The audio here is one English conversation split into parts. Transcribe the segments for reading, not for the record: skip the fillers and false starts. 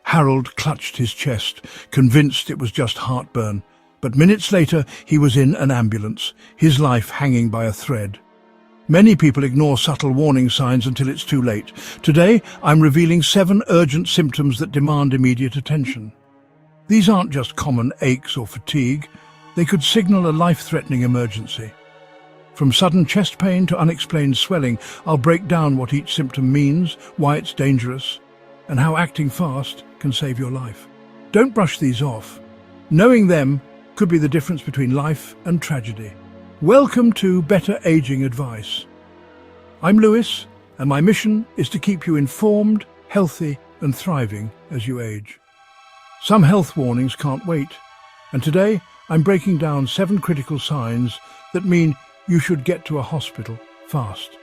Harold clutched his chest, convinced it was just heartburn. But minutes later, he was in an ambulance, his life hanging by a thread. Many people ignore subtle warning signs until it's too late. Today, I'm revealing 7 urgent symptoms that demand immediate attention. These aren't just common aches or fatigue. They could signal a life-threatening emergency. From sudden chest pain to unexplained swelling, I'll break down what each symptom means, why it's dangerous, and how acting fast can save your life. Don't brush these off. Knowing them could be the difference between life and tragedy. Welcome to Better Aging Advice. I'm Lewis, and my mission is to keep you informed, healthy, and thriving as you age. Some health warnings can't wait, and today I'm breaking down 7 critical signs that mean you should get to a hospital fast.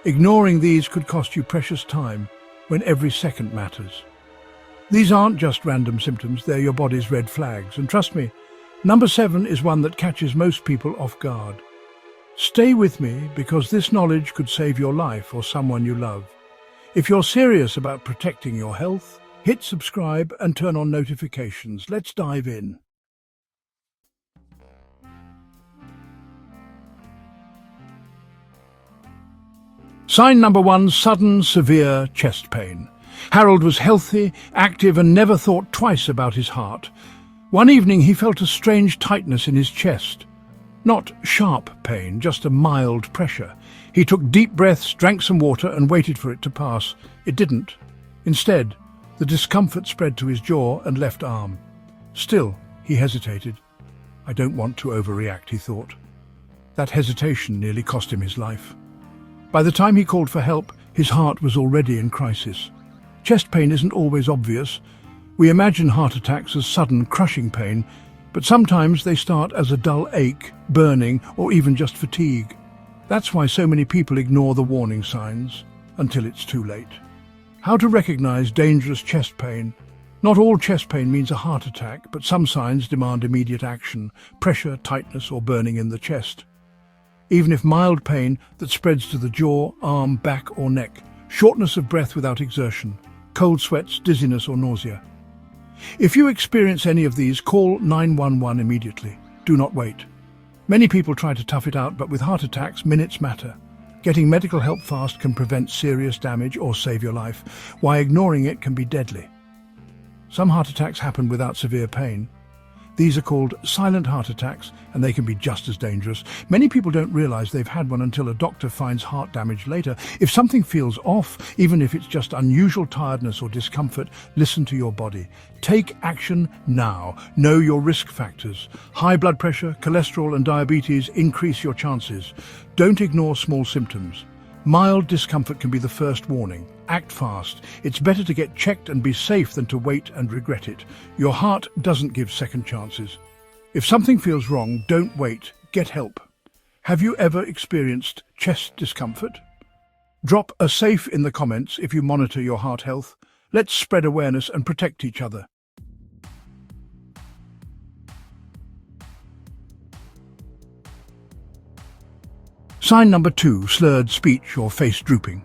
Ignoring these could cost you precious time when every second matters. These aren't just random symptoms, they're your body's red flags, and trust me, number 7 is one that catches most people off guard. Stay with me because this knowledge could save your life or someone you love. If you're serious about protecting your health, hit subscribe and turn on notifications. Let's dive in. Sign number 1, sudden, severe chest pain. Harold was healthy, active, and never thought twice about his heart. One evening he felt a strange tightness in his chest. Not sharp pain, just a mild pressure. He took deep breaths, drank some water, and waited for it to pass. It didn't. Instead, the discomfort spread to his jaw and left arm. Still, he hesitated. I don't want to overreact, he thought. That hesitation nearly cost him his life. By the time he called for help, his heart was already in crisis. Chest pain isn't always obvious. We imagine heart attacks as sudden, crushing pain, but sometimes they start as a dull ache, burning, or even just fatigue. That's why so many people ignore the warning signs until it's too late. How to recognize dangerous chest pain. Not all chest pain means a heart attack, but some signs demand immediate action: pressure, tightness, or burning in the chest. Even if mild pain that spreads to the jaw, arm, back, or neck. Shortness of breath without exertion. Cold sweats, dizziness, or nausea. If you experience any of these, call 911 immediately. Do not wait. Many people try to tough it out, but with heart attacks, minutes matter. Getting medical help fast can prevent serious damage or save your life, while ignoring it can be deadly. Some heart attacks happen without severe pain. These are called silent heart attacks, and they can be just as dangerous. Many people don't realize they've had one until a doctor finds heart damage later. If something feels off, even if it's just unusual tiredness or discomfort, listen to your body. Take action now. Know your risk factors. High blood pressure, cholesterol, and diabetes increase your chances. Don't ignore small symptoms. Mild discomfort can be the first warning. Act fast. It's better to get checked and be safe than to wait and regret it. Your heart doesn't give second chances. If something feels wrong, don't wait. Get help. Have you ever experienced chest discomfort? Drop a safe in the comments if you monitor your heart health. Let's spread awareness and protect each other. Sign number 2, slurred speech or face drooping.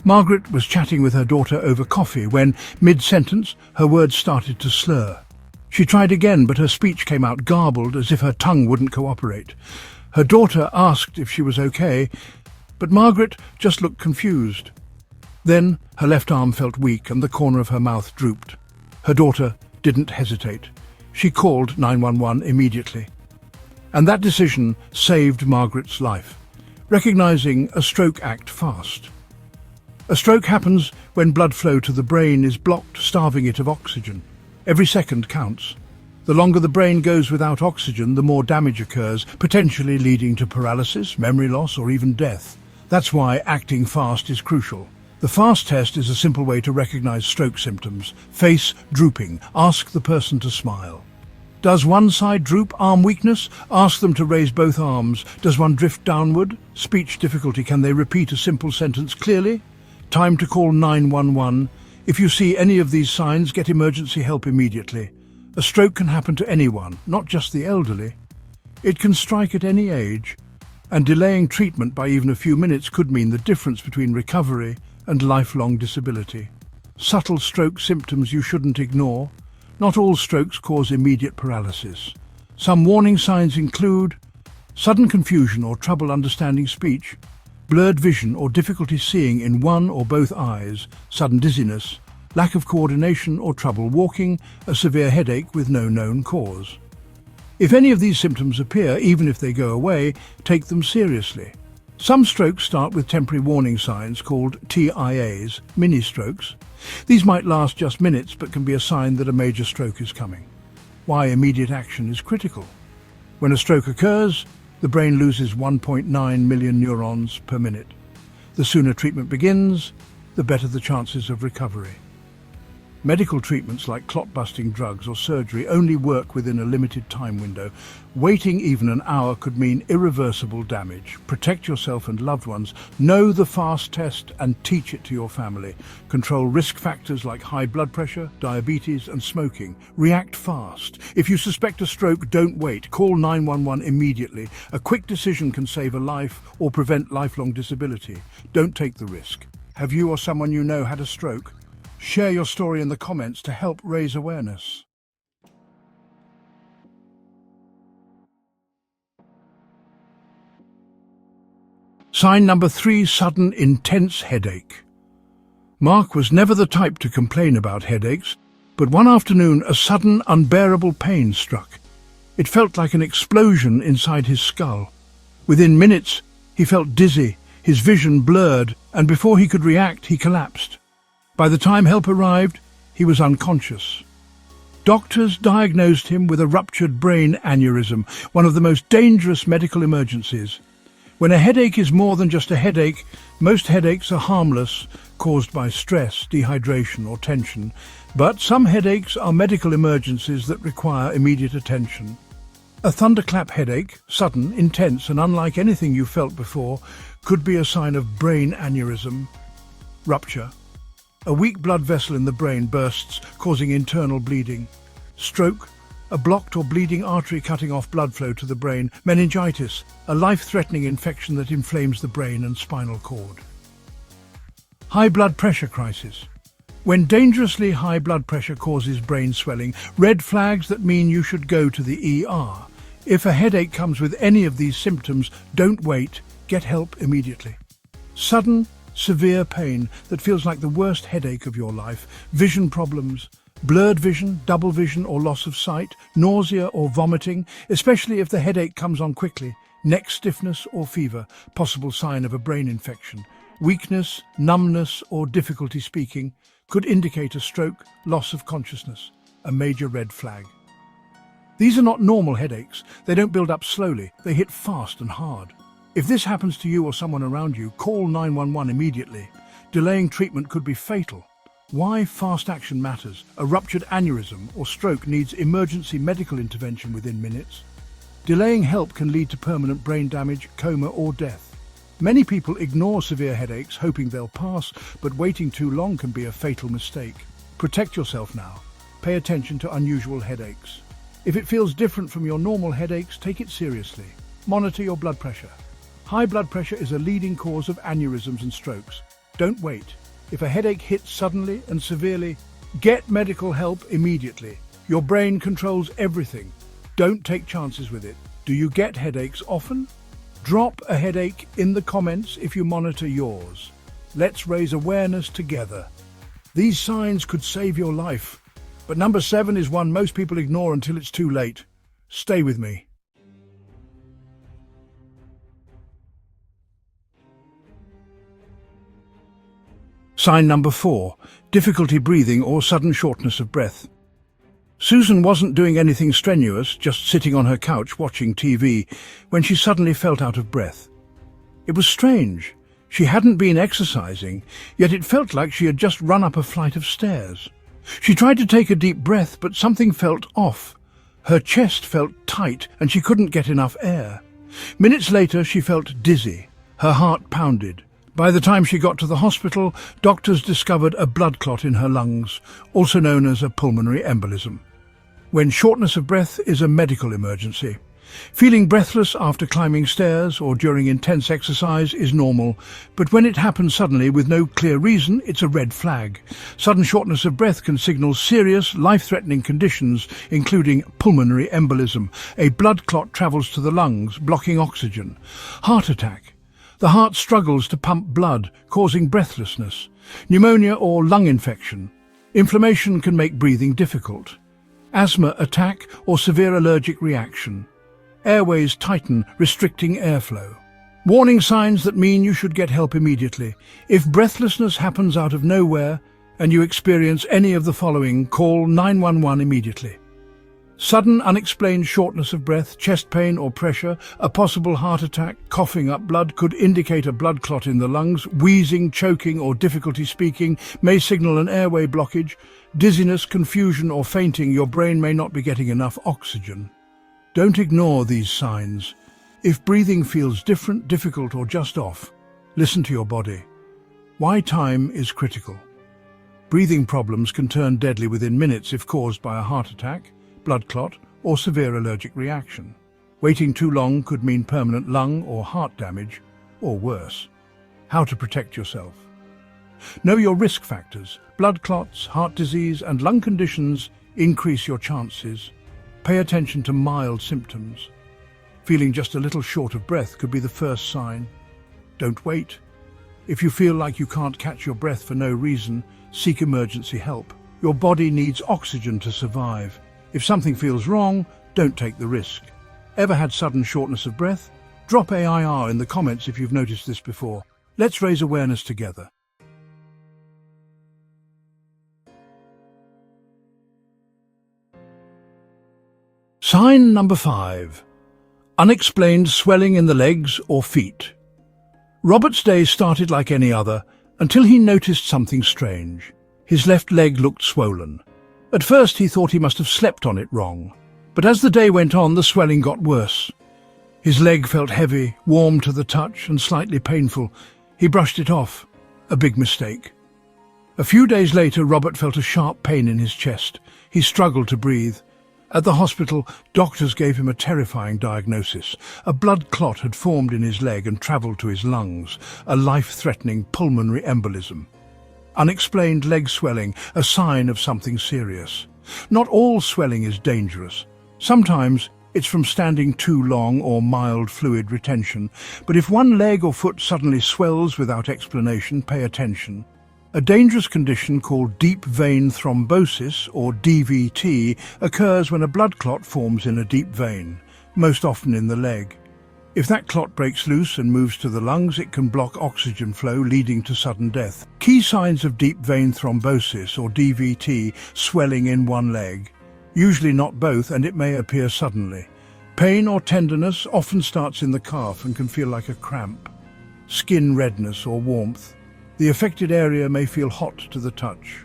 Margaret was chatting with her daughter over coffee when, mid-sentence, her words started to slur. She tried again, but her speech came out garbled, as if her tongue wouldn't cooperate. Her daughter asked if she was okay, but Margaret just looked confused. Then her left arm felt weak and the corner of her mouth drooped. Her daughter didn't hesitate. She called 911 immediately. And that decision saved Margaret's life. Recognizing a stroke, act fast. A stroke happens when blood flow to the brain is blocked, starving it of oxygen. Every second counts. The longer the brain goes without oxygen, the more damage occurs, potentially leading to paralysis, memory loss, or even death. That's why acting fast is crucial. The FAST test is a simple way to recognize stroke symptoms. Face drooping. Ask the person to smile. Does one side droop? Arm weakness? Ask them to raise both arms. Does one drift downward? Speech difficulty. Can they repeat a simple sentence clearly? Time to call 911. If you see any of these signs, get emergency help immediately. A stroke can happen to anyone, not just the elderly. It can strike at any age, and delaying treatment by even a few minutes could mean the difference between recovery and lifelong disability. Subtle stroke symptoms you shouldn't ignore. Not all strokes cause immediate paralysis. Some warning signs include sudden confusion or trouble understanding speech, blurred vision or difficulty seeing in one or both eyes, sudden dizziness, lack of coordination or trouble walking, a severe headache with no known cause. If any of these symptoms appear, even if they go away, take them seriously. Some strokes start with temporary warning signs called TIAs, mini-strokes. These might last just minutes but can be a sign that a major stroke is coming. Why immediate action is critical. When a stroke occurs, the brain loses 1.9 million neurons per minute. The sooner treatment begins, the better the chances of recovery. Medical treatments like clot-busting drugs or surgery only work within a limited time window. Waiting even an hour could mean irreversible damage. Protect yourself and loved ones. Know the FAST test and teach it to your family. Control risk factors like high blood pressure, diabetes and smoking. React fast. If you suspect a stroke, don't wait. Call 911 immediately. A quick decision can save a life or prevent lifelong disability. Don't take the risk. Have you or someone you know had a stroke? Share your story in the comments to help raise awareness. Sign number 3, sudden intense headache. Mark was never the type to complain about headaches, but one afternoon a sudden unbearable pain struck. It felt like an explosion inside his skull. Within minutes, he felt dizzy, his vision blurred, and before he could react, he collapsed. By the time help arrived, he was unconscious. Doctors diagnosed him with a ruptured brain aneurysm, one of the most dangerous medical emergencies. When a headache is more than just a headache, most headaches are harmless, caused by stress, dehydration or tension. But some headaches are medical emergencies that require immediate attention. A thunderclap headache, sudden, intense and unlike anything you felt before, could be a sign of brain aneurysm rupture. A weak blood vessel in the brain bursts, causing internal bleeding. Stroke, a blocked or bleeding artery cutting off blood flow to the brain. Meningitis, a life-threatening infection that inflames the brain and spinal cord. High blood pressure crisis. When dangerously high blood pressure causes brain swelling, red flags that mean you should go to the ER. If a headache comes with any of these symptoms, don't wait, get help immediately. Sudden, severe pain that feels like the worst headache of your life, vision problems, blurred vision, double vision or loss of sight, nausea or vomiting, especially if the headache comes on quickly, neck stiffness or fever, possible sign of a brain infection, weakness, numbness or difficulty speaking, could indicate a stroke, loss of consciousness, a major red flag. These are not normal headaches. They don't build up slowly, they hit fast and hard. If this happens to you or someone around you, call 911 immediately. Delaying treatment could be fatal. Why fast action matters. A ruptured aneurysm or stroke needs emergency medical intervention within minutes. Delaying help can lead to permanent brain damage, coma or death. Many people ignore severe headaches, hoping they'll pass, but waiting too long can be a fatal mistake. Protect yourself now. Pay attention to unusual headaches. If it feels different from your normal headaches, take it seriously. Monitor your blood pressure. High blood pressure is a leading cause of aneurysms and strokes. Don't wait. If a headache hits suddenly and severely, get medical help immediately. Your brain controls everything. Don't take chances with it. Do you get headaches often? Drop a headache in the comments if you monitor yours. Let's raise awareness together. These signs could save your life. But number 7 is one most people ignore until it's too late. Stay with me. Sign number 4, difficulty breathing or sudden shortness of breath. Susan wasn't doing anything strenuous, just sitting on her couch watching TV, when she suddenly felt out of breath. It was strange. She hadn't been exercising, yet it felt like she had just run up a flight of stairs. She tried to take a deep breath, but something felt off. Her chest felt tight and she couldn't get enough air. Minutes later, she felt dizzy. Her heart pounded. By the time she got to the hospital, doctors discovered a blood clot in her lungs, also known as a pulmonary embolism. When shortness of breath is a medical emergency, Feeling breathless after climbing stairs or during intense exercise is normal, but when it happens suddenly with no clear reason, it's a red flag. Sudden shortness of breath can signal serious, life-threatening conditions, including pulmonary embolism. A blood clot travels to the lungs, blocking oxygen. Heart attack. The heart struggles to pump blood, causing breathlessness. Pneumonia or lung infection. Inflammation can make breathing difficult. Asthma attack or severe allergic reaction. Airways tighten, restricting airflow. Warning signs that mean you should get help immediately. If breathlessness happens out of nowhere and you experience any of the following, call 911 immediately. Sudden unexplained shortness of breath, chest pain or pressure, a possible heart attack, coughing up blood could indicate a blood clot in the lungs, wheezing, choking or difficulty speaking may signal an airway blockage, dizziness, confusion or fainting, your brain may not be getting enough oxygen. Don't ignore these signs. If breathing feels different, difficult or just off, listen to your body. Why time is critical. Breathing problems can turn deadly within minutes if caused by a heart attack, blood clot or severe allergic reaction. Waiting too long could mean permanent lung or heart damage, or worse. How to protect yourself. Know your risk factors. Blood clots, heart disease and lung conditions increase your chances. Pay attention to mild symptoms. Feeling just a little short of breath could be the first sign. Don't wait. If you feel like you can't catch your breath for no reason, seek emergency help. Your body needs oxygen to survive. If something feels wrong, don't take the risk. Ever had sudden shortness of breath? Drop AIR in the comments if you've noticed this before. Let's raise awareness together. Sign number 5. Unexplained swelling in the legs or feet. Robert's day started like any other until he noticed something strange. His left leg looked swollen. At first he thought he must have slept on it wrong, but as the day went on the swelling got worse. His leg felt heavy, warm to the touch and slightly painful. He brushed it off. A big mistake. A few days later Robert felt a sharp pain in his chest. He struggled to breathe. At the hospital, doctors gave him a terrifying diagnosis. A blood clot had formed in his leg and travelled to his lungs, a life-threatening pulmonary embolism. Unexplained leg swelling, a sign of something serious. Not all swelling is dangerous. Sometimes it's from standing too long or mild fluid retention, but if one leg or foot suddenly swells without explanation, pay attention. A dangerous condition called deep vein thrombosis, or DVT, occurs when a blood clot forms in a deep vein, most often in the leg. If that clot breaks loose and moves to the lungs, it can block oxygen flow, leading to sudden death. Key signs of deep vein thrombosis, or DVT, swelling in one leg. Usually not both, and it may appear suddenly. Pain or tenderness often starts in the calf and can feel like a cramp. Skin redness or warmth. The affected area may feel hot to the touch.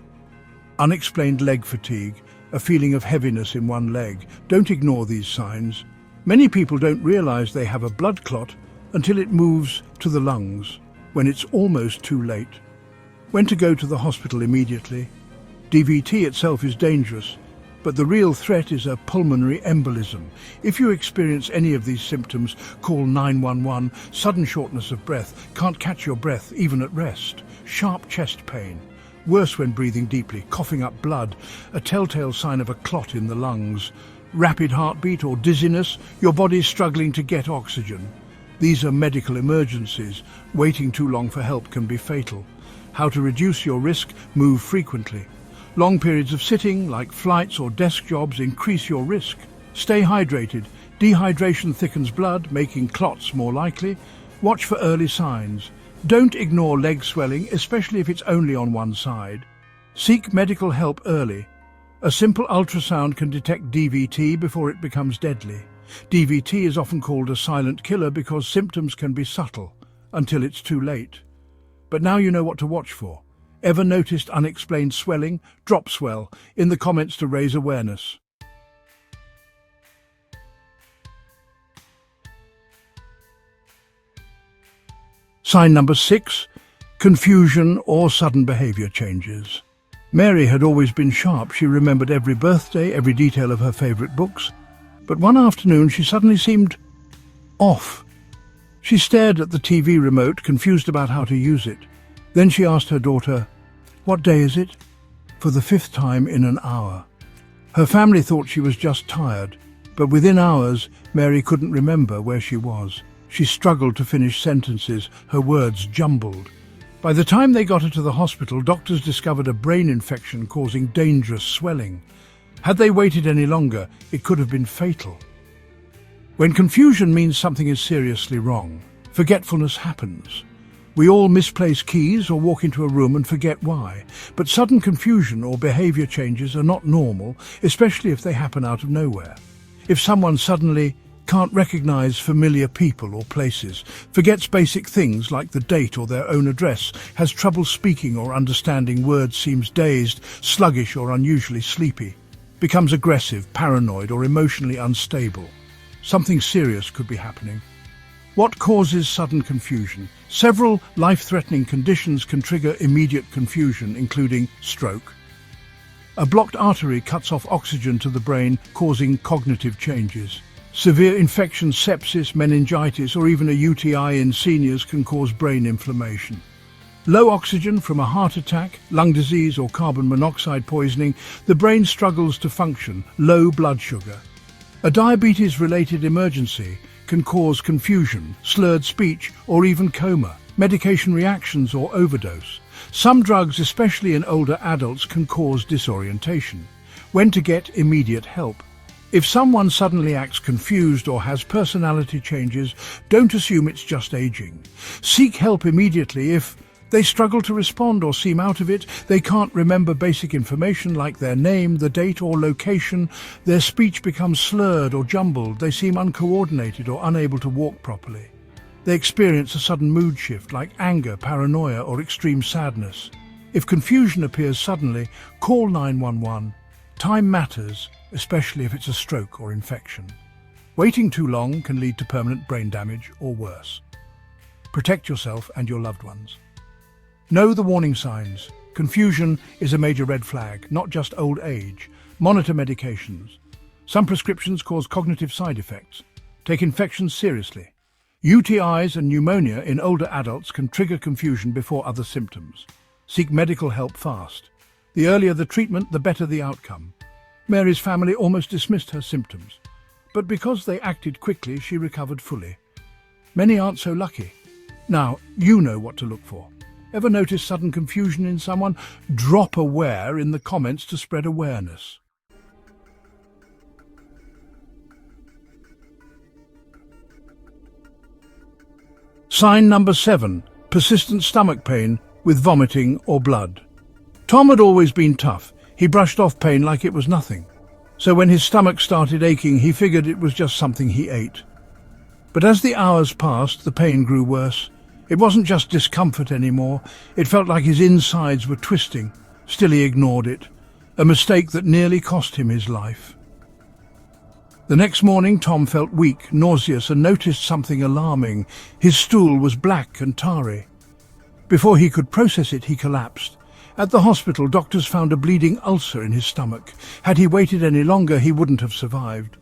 Unexplained leg fatigue, a feeling of heaviness in one leg. Don't ignore these signs. Many people don't realize they have a blood clot until it moves to the lungs, when it's almost too late. When to go to the hospital immediately. DVT itself is dangerous, but the real threat is a pulmonary embolism. If you experience any of these symptoms, call 911. Sudden shortness of breath, can't catch your breath even at rest. Sharp chest pain, worse when breathing deeply, coughing up blood, a telltale sign of a clot in the lungs. Rapid heartbeat or dizziness, your body's struggling to get oxygen. These are medical emergencies. Waiting too long for help can be fatal. How to reduce your risk? Move frequently. Long periods of sitting, like flights or desk jobs, increase your risk. Stay hydrated. Dehydration thickens blood, making clots more likely. Watch for early signs. Don't ignore leg swelling, especially if it's only on one side. Seek medical help early. A simple ultrasound can detect DVT before it becomes deadly. DVT is often called a silent killer because symptoms can be subtle until it's too late. But now you know what to watch for. Ever noticed unexplained swelling? Drop swell in the comments to raise awareness. Sign number 6. Confusion or sudden behavior changes. Mary had always been sharp. She remembered every birthday, every detail of her favorite books. But one afternoon she suddenly seemed off. She stared at the TV remote, confused about how to use it. Then she asked her daughter, "What day is it?" For the 5th time in an hour. Her family thought she was just tired, but within hours Mary couldn't remember where she was. She struggled to finish sentences, her words jumbled. By the time they got her to the hospital, doctors discovered a brain infection causing dangerous swelling. Had they waited any longer, it could have been fatal. When confusion means something is seriously wrong, forgetfulness happens. We all misplace keys or walk into a room and forget why. But sudden confusion or behavior changes are not normal, especially if they happen out of nowhere. If someone suddenly can't recognize familiar people or places, forgets basic things like the date or their own address, has trouble speaking or understanding words, seems dazed, sluggish or unusually sleepy, becomes aggressive, paranoid or emotionally unstable, something serious could be happening. What causes sudden confusion? Several life-threatening conditions can trigger immediate confusion, including stroke. A blocked artery cuts off oxygen to the brain, causing cognitive changes. Severe infection, sepsis, meningitis, or even a UTI in seniors can cause brain inflammation. Low oxygen from a heart attack, lung disease, or carbon monoxide poisoning, the brain struggles to function. Low blood sugar. A diabetes-related emergency can cause confusion, slurred speech, or even coma, medication reactions or overdose. Some drugs, especially in older adults, can cause disorientation. When to get immediate help? If someone suddenly acts confused or has personality changes, don't assume it's just aging. Seek help immediately. If they struggle to respond or seem out of it, they can't remember basic information like their name, the date or location, their speech becomes slurred or jumbled, they seem uncoordinated or unable to walk properly. They experience a sudden mood shift like anger, paranoia or extreme sadness. If confusion appears suddenly, call 911. Time matters, especially if it's a stroke or infection. Waiting too long can lead to permanent brain damage or worse. Protect yourself and your loved ones. Know the warning signs. Confusion is a major red flag, not just old age. Monitor medications. Some prescriptions cause cognitive side effects. Take infections seriously. UTIs and pneumonia in older adults can trigger confusion before other symptoms. Seek medical help fast. The earlier the treatment, the better the outcome. Mary's family almost dismissed her symptoms, but because they acted quickly, she recovered fully. Many aren't so lucky. Now, you know what to look for. Ever notice sudden confusion in someone? Drop "aware" in the comments to spread awareness. Sign number 7. Persistent stomach pain with vomiting or blood. Tom had always been tough. He brushed off pain like it was nothing. So when his stomach started aching, he figured it was just something he ate. But as the hours passed, the pain grew worse. It wasn't just discomfort anymore. It felt like his insides were twisting. Still he ignored it. A mistake that nearly cost him his life. The next morning, Tom felt weak, nauseous, and noticed something alarming. His stool was black and tarry. Before he could process it, he collapsed. At the hospital, doctors found a bleeding ulcer in his stomach. Had he waited any longer, he wouldn't have survived.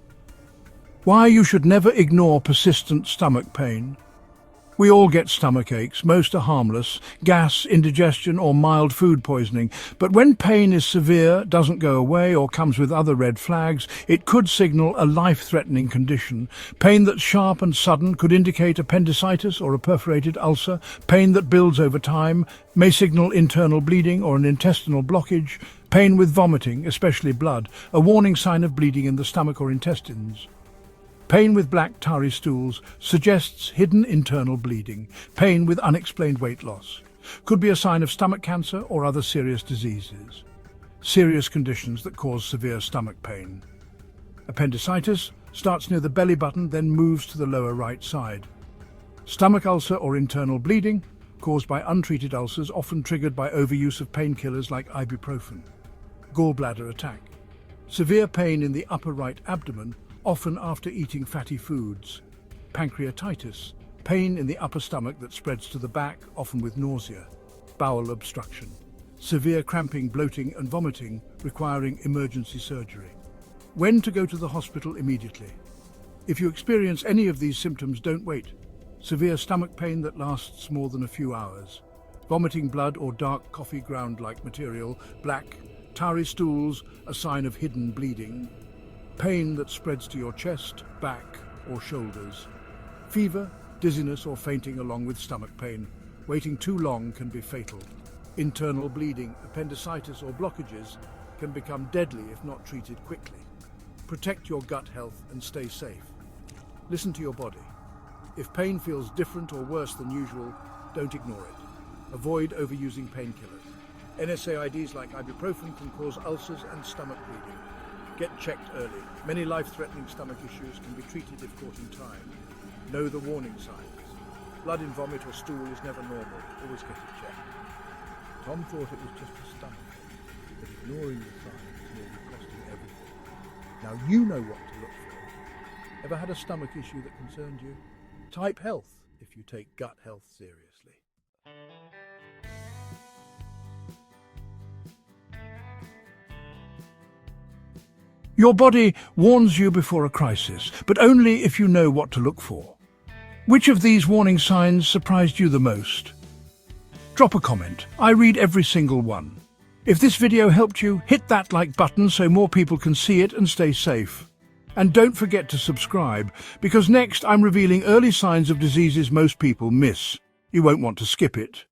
Why you should never ignore persistent stomach pain. We all get stomach aches. Most are harmless, gas, indigestion or mild food poisoning. But when pain is severe, doesn't go away or comes with other red flags, it could signal a life-threatening condition. Pain that's sharp and sudden could indicate appendicitis or a perforated ulcer. Pain that builds over time may signal internal bleeding or an intestinal blockage. Pain with vomiting, especially blood, a warning sign of bleeding in the stomach or intestines. Pain with black tarry stools suggests hidden internal bleeding. Pain with unexplained weight loss could be a sign of stomach cancer or other serious diseases. Serious conditions that cause severe stomach pain. Appendicitis starts near the belly button, then moves to the lower right side. Stomach ulcer or internal bleeding caused by untreated ulcers, often triggered by overuse of painkillers like ibuprofen. Gallbladder attack. Severe pain in the upper right abdomen, often after eating fatty foods. Pancreatitis, pain in the upper stomach that spreads to the back, often with nausea. Bowel obstruction, severe cramping, bloating and vomiting requiring emergency surgery. When to go to the hospital immediately. If you experience any of these symptoms, don't wait. Severe stomach pain that lasts more than a few hours. Vomiting blood or dark coffee ground-like material. Black, tarry stools, a sign of hidden bleeding. Pain that spreads to your chest, back or shoulders. Fever, dizziness or fainting along with stomach pain. Waiting too long can be fatal. Internal bleeding, appendicitis or blockages can become deadly if not treated quickly. Protect your gut health and stay safe. Listen to your body. If pain feels different or worse than usual, don't ignore it. Avoid overusing painkillers. NSAIDs like ibuprofen can cause ulcers and stomach bleeding. Get checked early. Many life-threatening stomach issues can be treated if caught in time. Know the warning signs. Blood in vomit or stool is never normal. Always get it checked. Tom thought it was just a stomach ache, but ignoring the signs may be costing everything. Now you know what to look for. Ever had a stomach issue that concerned you? Type health if you take gut health seriously. Your body warns you before a crisis, but only if you know what to look for. Which of these warning signs surprised you the most? Drop a comment. I read every single one. If this video helped you, hit that like button so more people can see it and stay safe. And don't forget to subscribe, because next I'm revealing early signs of diseases most people miss. You won't want to skip it.